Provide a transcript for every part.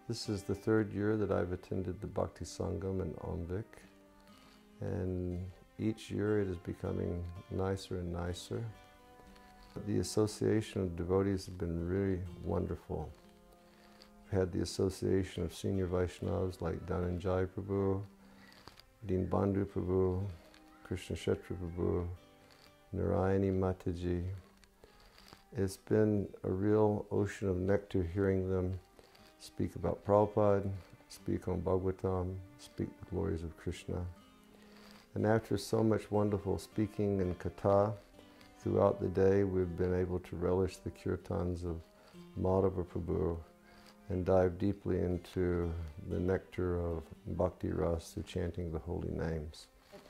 This is the third year that I've attended the bhakti-sangam in Almviks, and each year it is becoming nicer and nicer. The association of devotees has been really wonderful. We've had the association of senior Vaishnavas like Dhananjay Prabhu, Dinbandhu Prabhu, Krishna Kshetra Prabhu, Narayani Mataji. It's been a real ocean of nectar hearing them speak about Prabhupada, speak on Bhagavatam, speak the glories of Krishna. And after so much wonderful speaking and katha throughout the day, we've been able to relish the kirtans of Madhava Prabhu and dive deeply into the nectar of bhakti ras through chanting the holy names.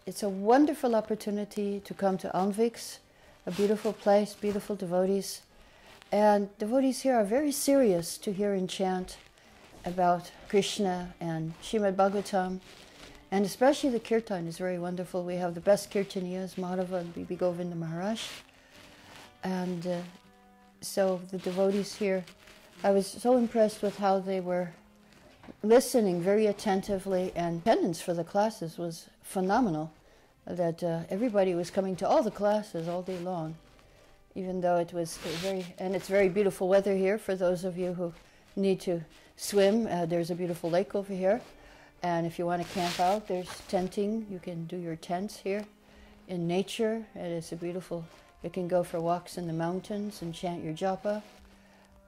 It's a wonderful opportunity to come to Almviks, a beautiful place, beautiful devotees. And devotees here are very serious to hear and chant about Krishna and Srimad Bhagavatam. And especially the kirtan is very wonderful. We have the best kirtaniyas, Madhava and Bibi Govinda Maharaj. And so the devotees here, I was so impressed with how they were listening very attentively, and attendance for the classes was phenomenal. That everybody was coming to all the classes all day long, even though it was it's very beautiful weather here for those of you who need to swim. There's a beautiful lake over here, and if you want to camp out, there's tenting. You can do your tents here in nature. It is a beautiful, you can go for walks in the mountains and chant your japa.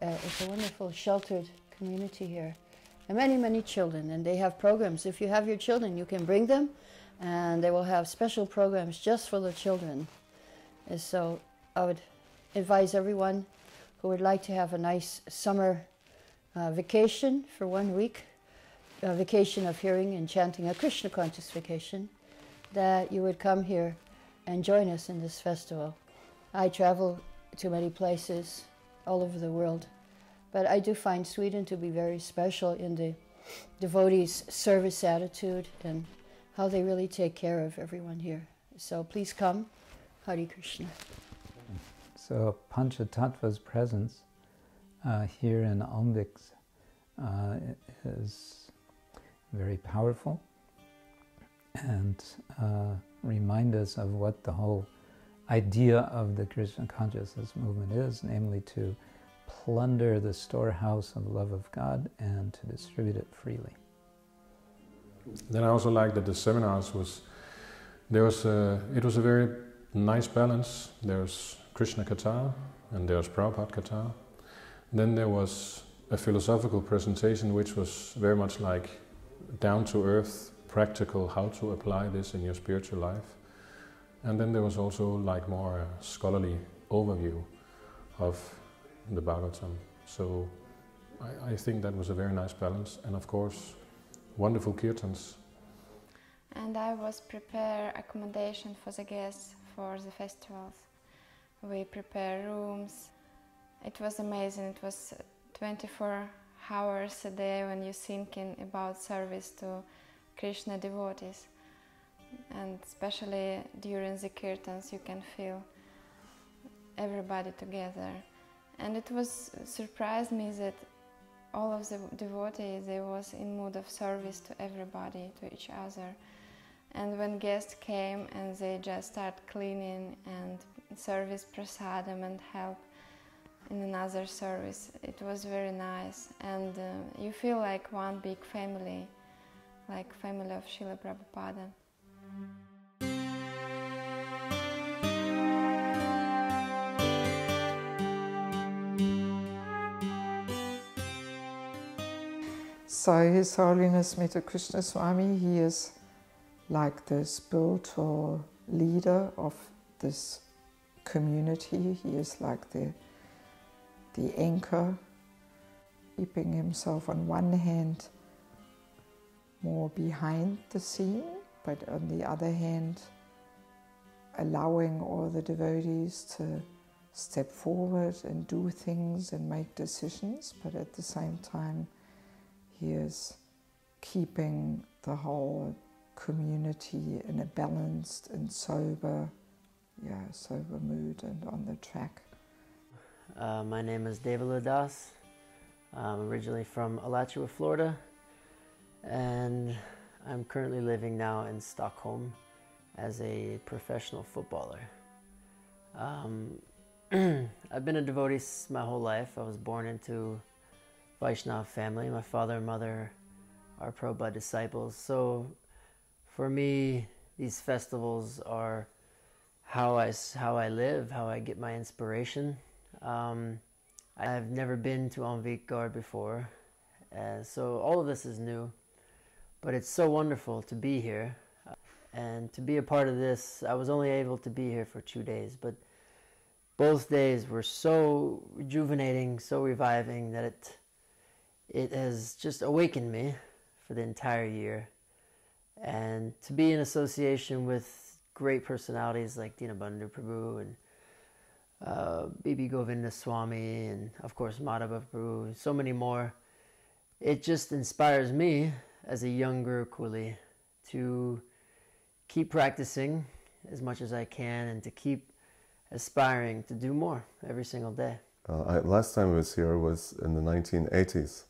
It's a wonderful sheltered community here. And many, many children, and they have programs. If you have your children, you can bring them, and they will have special programs just for the children. And so I would advise everyone who would like to have a nice summer vacation for 1 week, a vacation of hearing and chanting, a Krishna conscious vacation, that you would come here and join us in this festival. I travel to many places all over the world, but I do find Sweden to be very special in the devotees' service attitude and how they really take care of everyone here. So please come. Hare Krishna. So Panchatattva's presence here in Almviks is very powerful and remind us of what the whole idea of the Krishna consciousness movement is, namely to plunder the storehouse of love of God and to distribute it freely. Then I also like that the seminars it was a very nice balance. There's Krishna Katha and there's Prabhupada Katha. Then there was a philosophical presentation which was very much like down-to-earth, practical, how to apply this in your spiritual life. And then there was also like more scholarly overview of the Bhagavatam. So I think that was a very nice balance. And of course, wonderful kirtans. And I was prepare accommodation for the guests for the festivals. We prepare rooms. It was amazing. It was 24 hours a day when you're thinking about service to Krishna devotees. And especially during the kirtans you can feel everybody together. And it was surprised me that all of the devotees, they was in mood of service to everybody, to each other. And when guests came and they just start cleaning and service prasadam and help in another service, it was very nice. And you feel like one big family, like family of Srila Prabhupada. So His Holiness Metta Krishna Swami, he is like the spiritual leader of this community. He is like the anchor, keeping himself on one hand more behind the scene, but on the other hand allowing all the devotees to step forward and do things and make decisions, but at the same time he is keeping the whole community in a balanced and sober mood and on the track. My name is Devalu Das. I'm originally from Alachua, Florida, and I'm currently living now in Stockholm as a professional footballer. I've been a devotee my whole life. I was born into a Vaishnava family. My father and mother are Prabhupada disciples. So for me, these festivals are how I live, how I get my inspiration. I've never been to Almviks Gard before, so all of this is new. But it's so wonderful to be here. And to be a part of this, I was only able to be here for 2 days, but both days were so rejuvenating, so reviving that it has just awakened me for the entire year. And to be in association with great personalities like Dinabandhu Prabhu and Bibi Govinda Swami and of course Madhava Prabhu and so many more, it just inspires me as a young Guru Kuli to keep practicing as much as I can and to keep aspiring to do more every single day. Last time I was here was in the 1980s,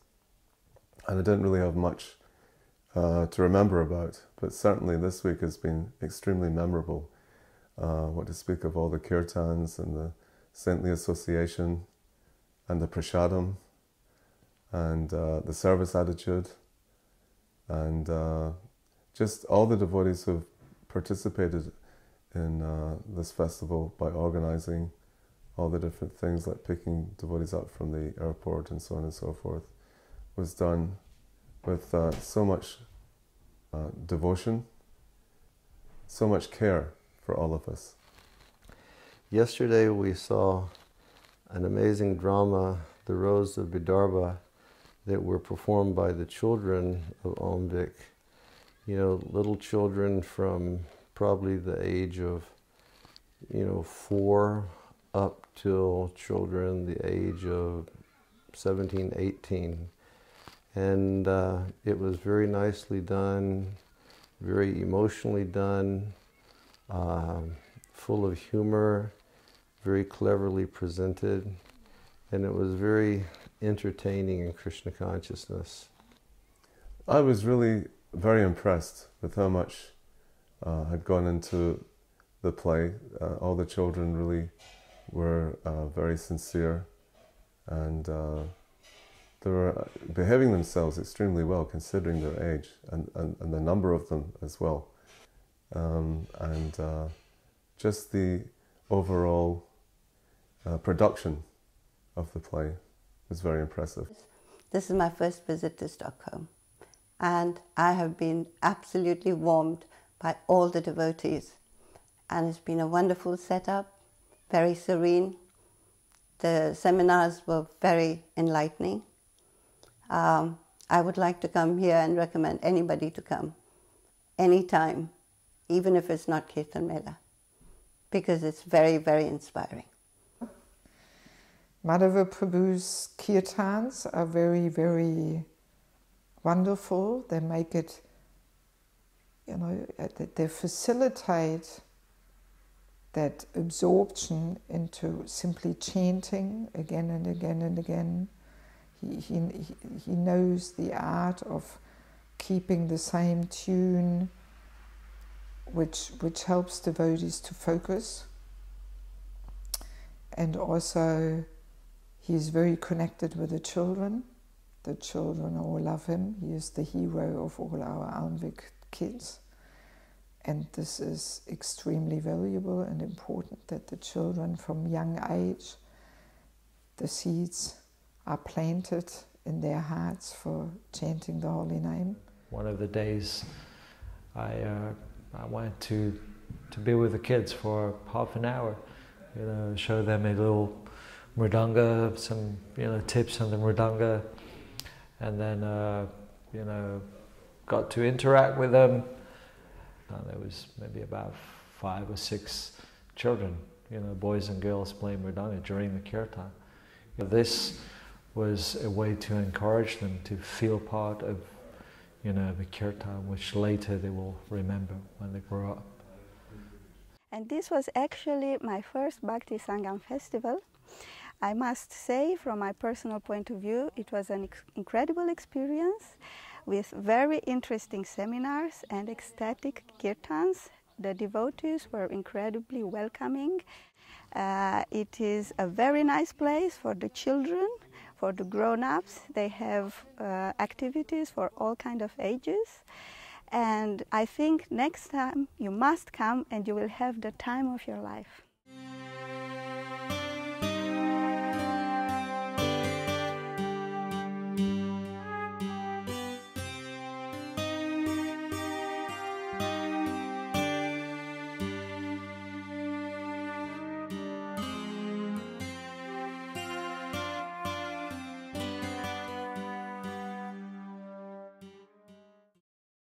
and I didn't really have much to remember about, but certainly this week has been extremely memorable. What to speak of all the kirtans and the saintly association and the prasadam and the service attitude and just all the devotees who've participated in this festival by organizing all the different things like picking devotees up from the airport and so on and so forth was done with so much devotion, so much care for all of us. Yesterday we saw an amazing drama, The Rose of Vidarbha, that were performed by the children of Almviks. You know, little children from probably the age of, 4 up till children the age of 17, 18. And it was very nicely done, very emotionally done, full of humor, very cleverly presented, and it was very entertaining in Krishna consciousness. I was really very impressed with how much had gone into the play. All the children really were very sincere, and they were behaving themselves extremely well considering their age and the number of them as well. Just the overall production of the play was very impressive. This is my first visit to Stockholm, and I have been absolutely warmed by all the devotees, and it's been a wonderful setup, very serene. The seminars were very enlightening. I would like to come here and recommend anybody to come anytime, even if it's not Kirtan Mela, because it's very, very inspiring. Madhava Prabhu's kirtans are very, very wonderful. They make it, they facilitate that absorption into simply chanting again and again and again. He knows the art of keeping the same tune, which helps devotees to focus. And also, he is very connected with the children. The children all love him. He is the hero of all our Almviks kids. And this is extremely valuable and important that the children from young age, the seeds are planted in their hearts for chanting the holy name. One of the days I wanted to be with the kids for half an hour, show them a little mridanga, some tips on the mridanga, and then got to interact with them. And there was maybe about 5 or 6 children, boys and girls playing mridanga during the kirtan. This was a way to encourage them to feel part of the kirtan, which later they will remember when they grow up. And this was actually my first Bhakti-sangam festival. I must say, from my personal point of view, it was an incredible experience with very interesting seminars and ecstatic kirtans. The devotees were incredibly welcoming. It is a very nice place for the children, for the grown-ups. They have activities for all kinds of ages. And I think next time you must come and you will have the time of your life.